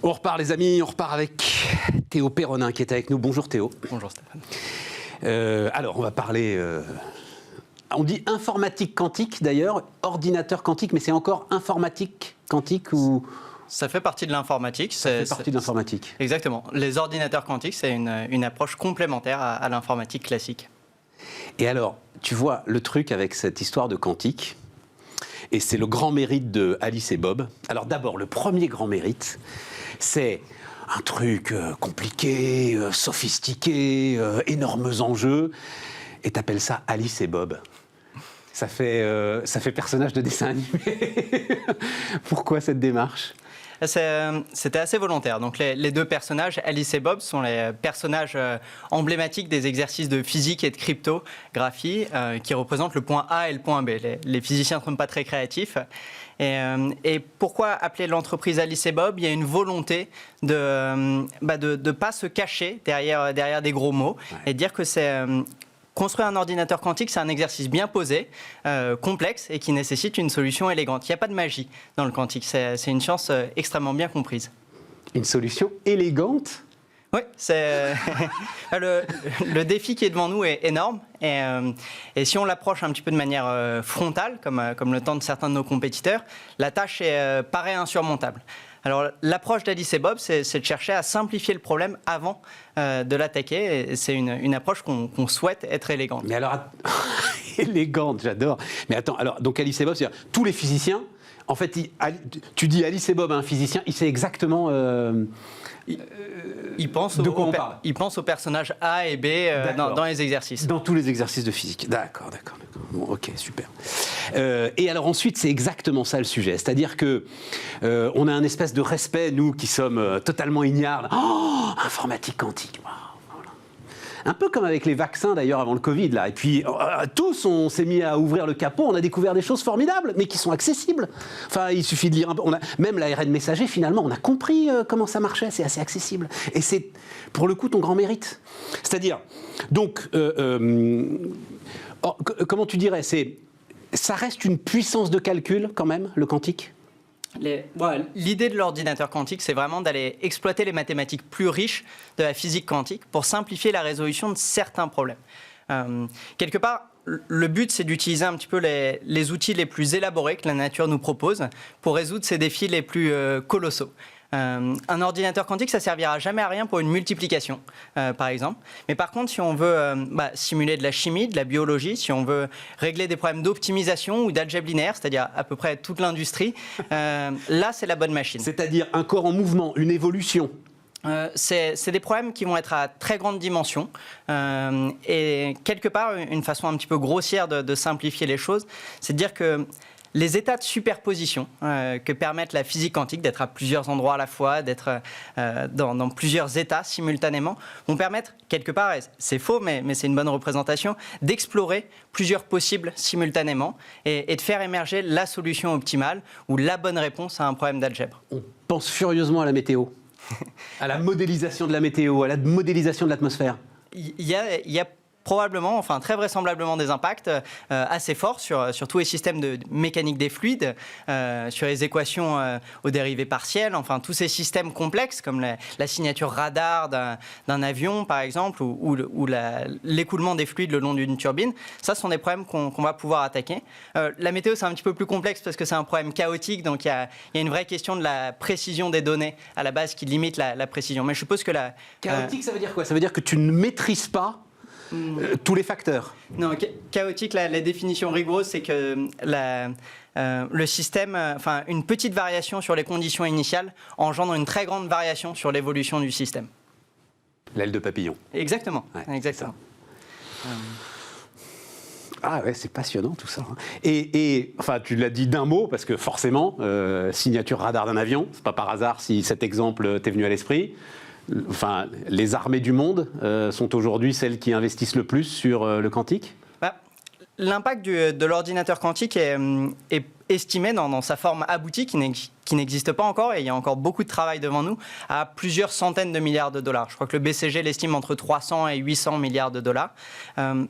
On repart les amis, on repart avec Théo Perronin qui est avec nous. Bonjour Théo. Bonjour Stéphane. Alors on va parler, on dit informatique quantique d'ailleurs, ordinateur quantique, mais c'est encore informatique quantique ou... Ça fait partie de l'informatique. Ça fait partie de l'informatique. Exactement. Les ordinateurs quantiques, c'est une approche complémentaire à l'informatique classique. Et alors, tu vois le truc avec cette histoire de quantique, et c'est le grand mérite de Alice et Bob. Alors d'abord, le premier grand mérite, c'est un truc compliqué, sophistiqué, énormes enjeux, et t'appelles ça Alice et Bob. Ça fait personnage de dessin animé. Pourquoi cette démarche ? C'était assez volontaire. Donc les deux personnages, Alice et Bob, sont les personnages emblématiques des exercices de physique et de cryptographie qui représentent le point A et le point B. Les physiciens ne sont pas très créatifs. Et pourquoi appeler l'entreprise Alice et Bob ? Il y a une volonté de pas se cacher derrière des gros mots et de dire que c'est... Construire un ordinateur quantique, c'est un exercice bien posé, complexe et qui nécessite une solution élégante. Il n'y a pas de magie dans le quantique, c'est une science extrêmement bien comprise. Une solution élégante ? Oui, c'est le défi qui est devant nous est énorme et si on l'approche un petit peu de manière frontale, comme le tentent certains de nos compétiteurs, la tâche paraît insurmontable. Alors, l'approche d'Alice et Bob, c'est de chercher à simplifier le problème avant de l'attaquer. Et c'est une approche qu'on souhaite être élégante. Mais alors, élégante, j'adore. Mais attends, alors, donc Alice et Bob, c'est-à-dire tous les physiciens, en fait, tu dis Alice et Bob à un physicien, il sait exactement... Il pense aux personnages A et B dans les exercices. Dans tous les exercices de physique. D'accord. Bon, ok, super. Et alors ensuite, c'est exactement ça le sujet. C'est-à-dire que on a un espèce de respect, nous qui sommes totalement ignares. Oh, informatique quantique. Wow. Un peu comme avec les vaccins d'ailleurs avant le Covid là. Et puis tous on s'est mis à ouvrir le capot, on a découvert des choses formidables, mais qui sont accessibles. Enfin, il suffit de lire un peu. Même l'ARN messager, finalement, on a compris comment ça marchait. C'est assez accessible. Et c'est pour le coup ton grand mérite. C'est-à-dire, donc, comment tu dirais, ça reste une puissance de calcul quand même, le quantique ? L'idée de l'ordinateur quantique, c'est vraiment d'aller exploiter les mathématiques plus riches de la physique quantique pour simplifier la résolution de certains problèmes. Quelque part, le but, c'est d'utiliser un petit peu les outils les plus élaborés que la nature nous propose pour résoudre ces défis les plus colossaux. Un ordinateur quantique, ça servira jamais à rien pour une multiplication, par exemple. Mais par contre, si on veut simuler de la chimie, de la biologie, si on veut régler des problèmes d'optimisation ou d'algèbre linéaire, c'est-à-dire à peu près toute l'industrie, là, c'est la bonne machine. C'est-à-dire un corps en mouvement, une évolution. C'est des problèmes qui vont être à très grande dimension et quelque part, une façon un petit peu grossière de simplifier les choses, c'est de dire que les états de superposition que permettent la physique quantique, d'être à plusieurs endroits à la fois, d'être dans plusieurs états simultanément, vont permettre, quelque part, et c'est faux, mais c'est une bonne représentation, d'explorer plusieurs possibles simultanément et de faire émerger la solution optimale ou la bonne réponse à un problème d'algèbre. On pense furieusement à la météo, à la modélisation de la météo, à la modélisation de l'atmosphère. Il y a probablement, enfin très vraisemblablement des impacts assez forts sur tous les systèmes de mécanique des fluides, sur les équations aux dérivées partielles, enfin tous ces systèmes complexes comme la signature radar d'un avion par exemple ou l'écoulement des fluides le long d'une turbine. Ça, ce sont des problèmes qu'on va pouvoir attaquer. La météo, c'est un petit peu plus complexe parce que c'est un problème chaotique, donc il y a une vraie question de la précision des données à la base qui limite la précision. Mais je suppose que chaotique, ça veut dire quoi ? Ça veut dire que tu ne maîtrises pas tous les facteurs. Non, chaotique, la définition rigoureuse, c'est que le système, une petite variation sur les conditions initiales engendre une très grande variation sur l'évolution du système. L'aile de papillon. Exactement. Ouais, exactement. Ah ouais, c'est passionnant tout ça. Et enfin, tu l'as dit d'un mot, parce que forcément, signature radar d'un avion, c'est pas par hasard si cet exemple t'est venu à l'esprit. Enfin, les armées du monde sont aujourd'hui celles qui investissent le plus sur le quantique ? L'impact de l'ordinateur quantique est estimé dans sa forme aboutie, qui qui n'existe pas encore, et il y a encore beaucoup de travail devant nous, à plusieurs centaines de milliards de dollars. Je crois que le BCG l'estime entre 300 et 800 milliards de dollars,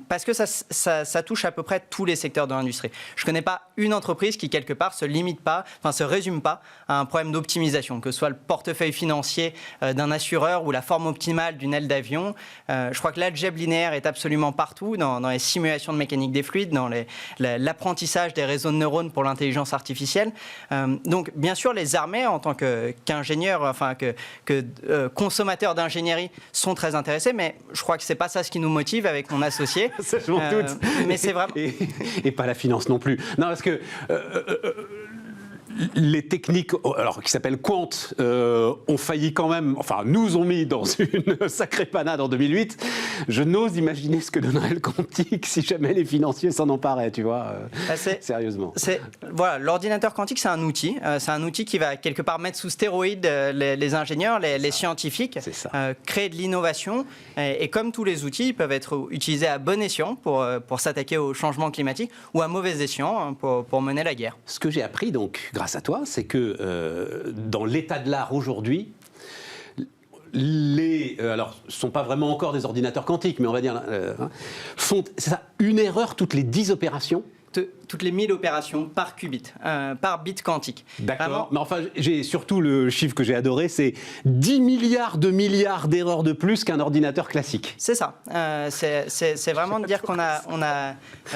parce que ça touche à peu près tous les secteurs de l'industrie. Je ne connais pas une entreprise qui, quelque part, se résume pas à un problème d'optimisation, que ce soit le portefeuille financier d'un assureur ou la forme optimale d'une aile d'avion. Je crois que l'algèbre linéaire est absolument partout, dans les simulations de mécanique des fluides, dans l'apprentissage des réseaux de neurones pour l'intelligence artificielle. Donc, bien sûr, les armées, en tant qu'ingénieurs, consommateurs d'ingénierie, sont très intéressés, mais je crois que c'est pas ça ce qui nous motive avec mon associé. Ça, je m'en doute. Mais c'est vraiment... Et pas la finance non plus. Non, parce que les techniques, alors qui s'appellent quant, ont failli quand même, enfin nous ont mis dans une sacrée panade en 2008. Je n'ose imaginer ce que donnerait le quantique si jamais les financiers s'en emparaient, tu vois, sérieusement. Voilà, l'ordinateur quantique, c'est un outil. C'est un outil qui va quelque part mettre sous stéroïdes les ingénieurs, les scientifiques, créer de l'innovation. Et comme tous les outils, ils peuvent être utilisés à bon escient pour s'attaquer au changement climatique ou à mauvais escient pour mener la guerre. Ce que j'ai appris donc grâce à toi, c'est que dans l'état de l'art aujourd'hui, alors, ce ne sont pas vraiment encore des ordinateurs quantiques, mais on va dire, font une erreur toutes les 10 opérations. Toutes les 1000 opérations par qubit, par bit quantique. D'accord, mais enfin, j'ai surtout le chiffre que j'ai adoré, c'est 10 milliards d'erreurs de plus qu'un ordinateur classique. C'est ça, c'est vraiment de dire qu'on a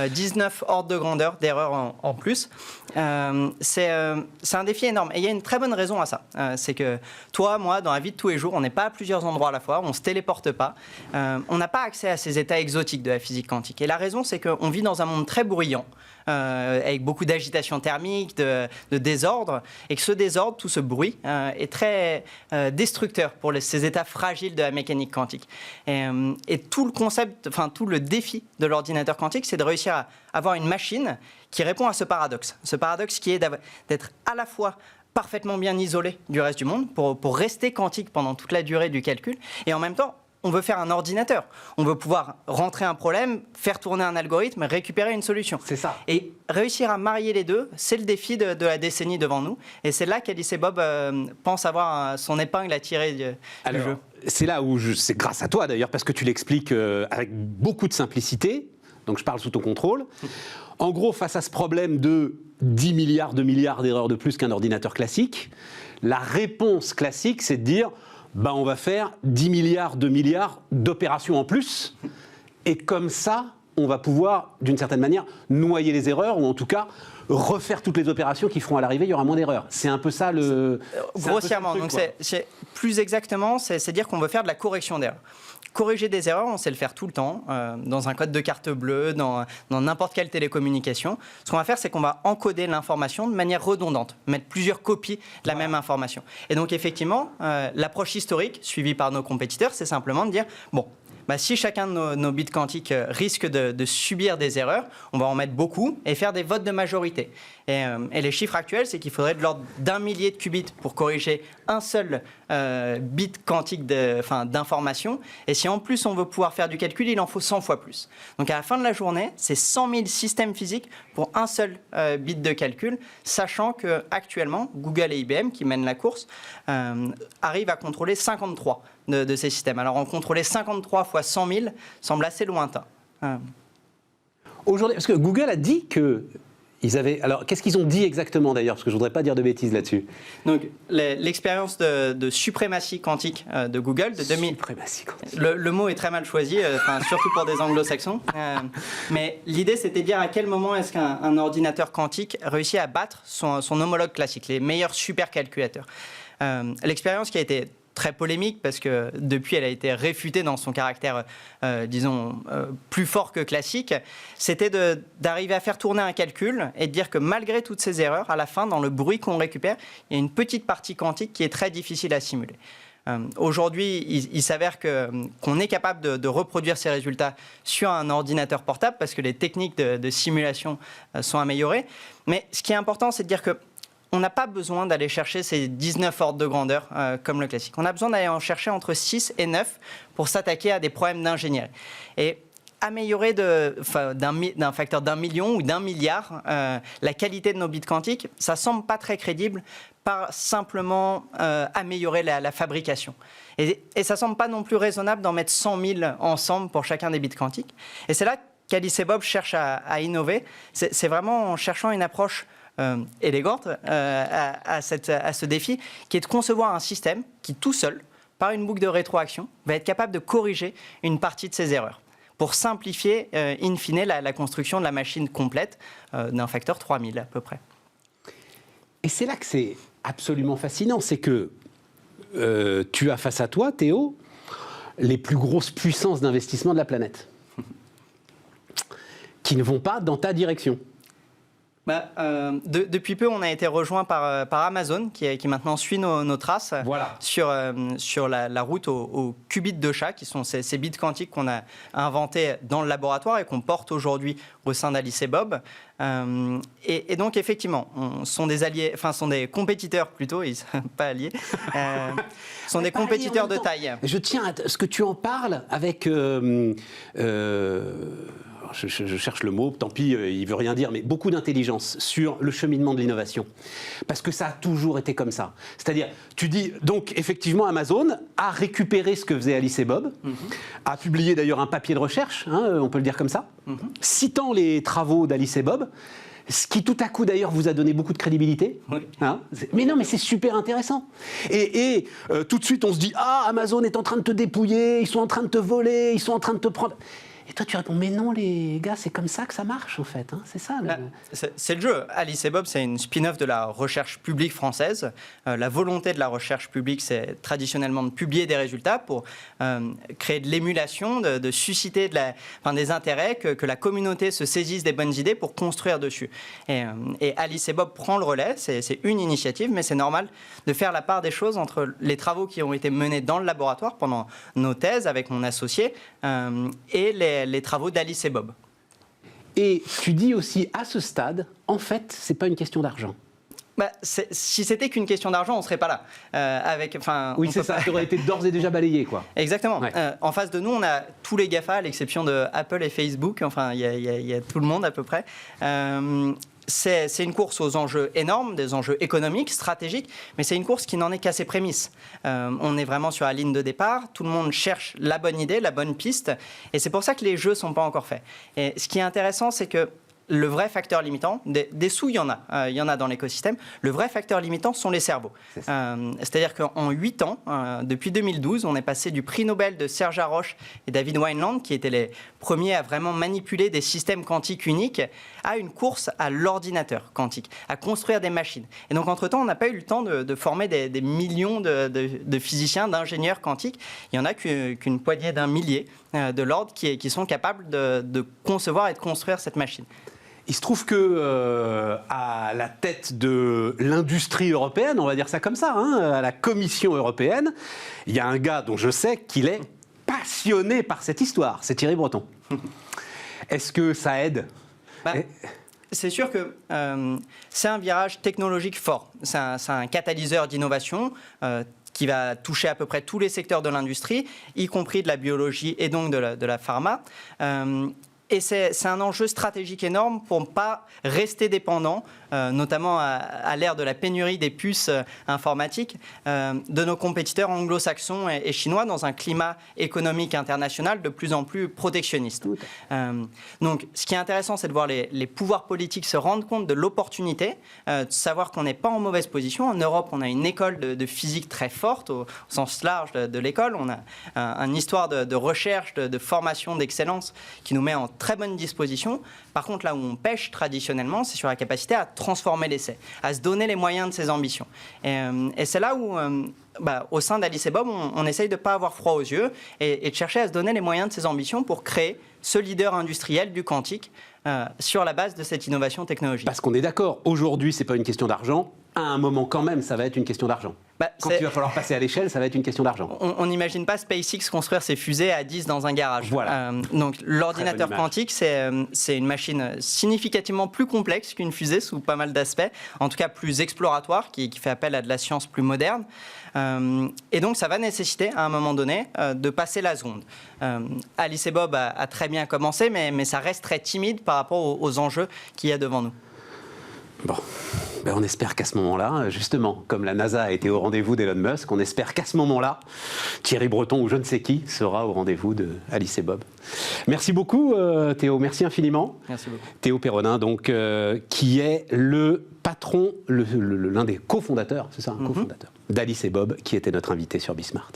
19 ordres de grandeur d'erreurs en plus. C'est un défi énorme, et il y a une très bonne raison à ça. C'est que toi, moi, dans la vie de tous les jours, on n'est pas à plusieurs endroits à la fois, on ne se téléporte pas, on n'a pas accès à ces états exotiques de la physique quantique. Et la raison, c'est qu'on vit dans un monde très bruyant, avec beaucoup d'agitation thermique, de désordre, et que ce désordre, tout ce bruit, est très destructeur pour ces états fragiles de la mécanique quantique. Et tout le concept, enfin tout le défi de l'ordinateur quantique, c'est de réussir à avoir une machine qui répond à ce paradoxe qui est d'être à la fois parfaitement bien isolé du reste du monde pour rester quantique pendant toute la durée du calcul, et en même temps, on veut faire un ordinateur. On veut pouvoir rentrer un problème, faire tourner un algorithme, récupérer une solution. C'est ça. Et réussir à marier les deux, c'est le défi de la décennie devant nous. Et c'est là qu'Alice et Bob pensent avoir son épingle à tirer du jeu. C'est là où c'est grâce à toi d'ailleurs, parce que tu l'expliques avec beaucoup de simplicité. Donc je parle sous ton contrôle. En gros, face à ce problème de 10 milliards d'erreurs de plus qu'un ordinateur classique, la réponse classique, c'est de dire... on va faire 10 milliards d'opérations en plus, et comme ça, on va pouvoir, d'une certaine manière, noyer les erreurs, ou en tout cas, refaire toutes les opérations qui feront à l'arrivée, il y aura moins d'erreurs. C'est un peu ça le... Grossièrement, donc c'est plus exactement, c'est dire qu'on veut faire de la correction d'erreurs. Corriger des erreurs, on sait le faire tout le temps, dans un code de carte bleue, dans n'importe quelle télécommunication. Ce qu'on va faire, c'est qu'on va encoder l'information de manière redondante, mettre plusieurs copies de la même information. Et donc, effectivement, l'approche historique, suivie par nos compétiteurs, c'est simplement de dire, si chacun de nos bits quantiques risque de subir des erreurs, on va en mettre beaucoup et faire des votes de majorité. Et les chiffres actuels, c'est qu'il faudrait de l'ordre d'1 millier de qubits pour corriger un seul bit quantique d'information. Et si en plus on veut pouvoir faire du calcul, il en faut 100 fois plus. Donc à la fin de la journée, c'est 100 000 systèmes physiques pour un seul bit de calcul, sachant qu'actuellement, Google et IBM, qui mènent la course, arrivent à contrôler 53 de ces systèmes. Alors en contrôler 53 fois 100 000 semble assez lointain. Aujourd'hui, parce que Google a dit que... Alors, qu'est-ce qu'ils ont dit exactement d'ailleurs? Parce que je ne voudrais pas dire de bêtises là-dessus. Donc, l'expérience de suprématie quantique de Google de 2000. Suprématie quantique. Le mot est très mal choisi, surtout pour des anglo-saxons. Mais l'idée, c'était de dire à quel moment est-ce qu'un ordinateur quantique réussit à battre son homologue classique, les meilleurs supercalculateurs. L'expérience qui a été très polémique parce que depuis elle a été réfutée dans son caractère, plus fort que classique, c'était d'arriver à faire tourner un calcul et de dire que malgré toutes ces erreurs, à la fin, dans le bruit qu'on récupère, il y a une petite partie quantique qui est très difficile à simuler. Aujourd'hui, il s'avère qu'on est capable de reproduire ces résultats sur un ordinateur portable parce que les techniques de simulation sont améliorées. Mais ce qui est important, c'est de dire que on n'a pas besoin d'aller chercher ces 19 ordres de grandeur comme le classique. On a besoin d'aller en chercher entre 6 et 9 pour s'attaquer à des problèmes d'ingénierie. Et améliorer d'un facteur d'1 million ou d'1 milliard la qualité de nos bits quantiques, ça semble pas très crédible par simplement améliorer la fabrication. Et ça semble pas non plus raisonnable d'en mettre 100 000 ensemble pour chacun des bits quantiques. Et c'est là qu'Alice et Bob cherchent à innover. C'est vraiment en cherchant une approche élégante à ce défi, qui est de concevoir un système qui, tout seul, par une boucle de rétroaction, va être capable de corriger une partie de ses erreurs, pour simplifier, in fine, la construction de la machine complète d'un facteur 3000 à peu près. Et c'est là que c'est absolument fascinant, c'est que tu as face à toi, Théo, les plus grosses puissances d'investissement de la planète, qui ne vont pas dans ta direction. Depuis peu, on a été rejoint par Amazon, qui maintenant suit nos traces voilà. sur la route aux qubits de chat, qui sont ces bits quantiques qu'on a inventés dans le laboratoire et qu'on porte aujourd'hui au sein d'Alice et Bob. Et donc, effectivement, sont des alliés, enfin, sont des compétiteurs plutôt, ils ne sont pas alliés, sont des compétiteurs de taille. Je tiens à ce que tu en parles avec... Je cherche le mot, tant pis, il ne veut rien dire, mais beaucoup d'intelligence sur le cheminement de l'innovation. Parce que ça a toujours été comme ça. C'est-à-dire, tu dis, donc effectivement, Amazon a récupéré ce que faisait Alice et Bob, a publié d'ailleurs un papier de recherche, hein, on peut le dire comme ça, citant les travaux d'Alice et Bob, ce qui tout à coup d'ailleurs vous a donné beaucoup de crédibilité. Oui. Hein, mais non, mais c'est super intéressant. Et tout de suite on se dit, ah, Amazon est en train de te dépouiller, ils sont en train de te voler, ils sont en train de te prendre... Et toi, tu réponds, mais non, les gars, c'est comme ça que ça marche, en fait. Hein, c'est ça. C'est le jeu. Alice et Bob, c'est une spin-off de la recherche publique française. La volonté de la recherche publique, c'est traditionnellement de publier des résultats pour créer de l'émulation, de susciter des intérêts, que la communauté se saisisse des bonnes idées pour construire dessus. Et Alice et Bob prend le relais. C'est une initiative, mais c'est normal de faire la part des choses entre les travaux qui ont été menés dans le laboratoire pendant nos thèses avec mon associé et les travaux d'Alice et Bob. Et tu dis aussi, à ce stade, en fait, c'est pas une question d'argent. Si c'était qu'une question d'argent, on ne serait pas là. Oui, c'est ça, ça aurait été d'ores et déjà balayé, quoi. Exactement. Ouais. En face de nous, on a tous les GAFA, à l'exception de Apple et Facebook. Enfin, il y a tout le monde à peu près. C'est une course aux enjeux énormes, des enjeux économiques, stratégiques, mais c'est une course qui n'en est qu'à ses prémices. On est vraiment sur la ligne de départ, tout le monde cherche la bonne idée, la bonne piste, et c'est pour ça que les jeux ne sont pas encore faits. Et ce qui est intéressant, c'est que le vrai facteur limitant, des sous, il y en a dans l'écosystème. Le vrai facteur limitant sont les cerveaux. C'est-à-dire qu'en 8 ans, depuis 2012, on est passé du prix Nobel de Serge Haroche et David Wineland, qui étaient les premiers à vraiment manipuler des systèmes quantiques uniques, à une course à l'ordinateur quantique, à construire des machines. Et donc, entre-temps, on n'a pas eu le temps de former des millions de physiciens, d'ingénieurs quantiques. Il n'y en a qu'une poignée d'un millier de l'ordre qui sont capables de concevoir et de construire cette machine. Il se trouve que à la tête de l'industrie européenne, on va dire ça comme ça, hein, à la Commission européenne, il y a un gars dont je sais qu'il est passionné par cette histoire, c'est Thierry Breton. Est-ce que ça aide ? C'est sûr que c'est un virage technologique fort. C'est un catalyseur d'innovation qui va toucher à peu près tous les secteurs de l'industrie, y compris de la biologie et donc de la pharma. Et c'est un enjeu stratégique énorme pour ne pas rester dépendant, notamment à l'ère de la pénurie des puces informatiques, de nos compétiteurs anglo-saxons et chinois dans un climat économique international de plus en plus protectionniste. Donc, ce qui est intéressant, c'est de voir les pouvoirs politiques se rendre compte de l'opportunité, de savoir qu'on n'est pas en mauvaise position. En Europe, on a une école de physique très forte, au sens large de l'école. On a une histoire de recherche, de formation, d'excellence qui nous met en très bonne disposition. Par contre, là où on pêche traditionnellement, c'est sur la capacité à transformer l'essai, à se donner les moyens de ses ambitions. Et c'est là où, au sein d'Alice et Bob, on essaye de ne pas avoir froid aux yeux et de chercher à se donner les moyens de ses ambitions pour créer ce leader industriel du quantique sur la base de cette innovation technologique. Parce qu'on est d'accord, aujourd'hui, ce n'est pas une question d'argent. À un moment, quand même, ça va être une question d'argent. Quand il va falloir passer à l'échelle, ça va être une question d'argent. On n'imagine pas SpaceX construire ses fusées à 10 dans un garage. Voilà. Donc l'ordinateur quantique, c'est une machine significativement plus complexe qu'une fusée sous pas mal d'aspects, en tout cas plus exploratoire, qui fait appel à de la science plus moderne. Et donc ça va nécessiter à un moment donné de passer la seconde. Alice et Bob a très bien commencé, mais ça reste très timide par rapport aux enjeux qu'il y a devant nous. Bon, on espère qu'à ce moment-là, justement, comme la NASA a été au rendez-vous d'Elon Musk, on espère qu'à ce moment-là, Thierry Breton ou je ne sais qui sera au rendez-vous de Alice et Bob. Merci beaucoup Théo, merci infiniment. Merci beaucoup. Théo Perronin, donc, qui est le patron, l'un des cofondateurs, c'est ça, cofondateur d'Alice et Bob, qui était notre invité sur Bismart.